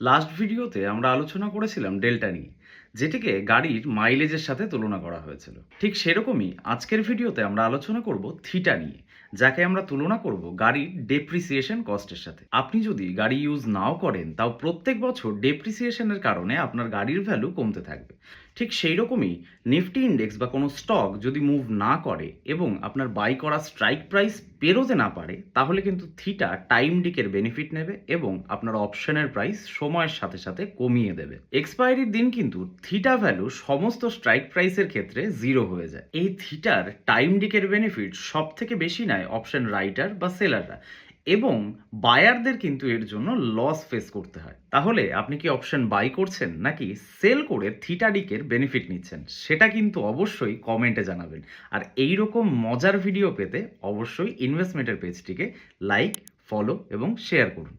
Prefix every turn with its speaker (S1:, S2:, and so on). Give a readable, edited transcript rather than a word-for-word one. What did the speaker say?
S1: Last ভিডিওতে আমরা আলোচনা করেছিলাম ডেল্টা নিয়ে, যেটিকে গাড়ির মাইলেজের সাথে তুলনা করা হয়েছিল। ঠিক সেরকমই আজকের ভিডিওতে আমরা আলোচনা করব থিটা নিয়ে, যাকে আমরা তুলনা করব গাড়ির ডেপ্রিসিয়েশন কস্টের সাথে। আপনি যদি গাড়ি ইউজ নাও করেন, তাও প্রত্যেক বছর ডেপ্রিসিয়েশনের কারণে আপনার গাড়ির ভ্যালু কমতে থাকবে। ঠিক সেই রকমই নিফটি ইন্ডেক্স বা কোনো স্টক যদি মুভ না করে এবং আপনার বাই করা স্ট্রাইক প্রাইস পেরোতে না পারে, তাহলে কিন্তু থিটা টাইম ডিকের বেনিফিট নেবে এবং আপনার অপশনের প্রাইস সময়ের সাথে সাথে কমিয়ে দেবে। এক্সপায়ারির দিন কিন্তু থিটা ভ্যালু সমস্ত স্ট্রাইক প্রাইসের ক্ষেত্রে জিরো হয়ে যায়। এই থিটার টাইম ডিকের বেনিফিট সব থেকে বেশি নেয় অপশন রাইটার বা সেলাররা, এবং বায়ারদের কিন্তু এর জন্য লস ফেস করতে হয়। তাহলে আপনি কি অপশন বাই করছেন নাকি সেল করে থিটা ডিকের বেনিফিট নিচ্ছেন, সেটা কিন্তু অবশ্যই কমেন্টে জানাবেন। আর এই রকম মজার ভিডিও পেতে অবশ্যই ইনভেস্টমেন্টের পেজটিকে লাইক, ফলো এবং শেয়ার করুন।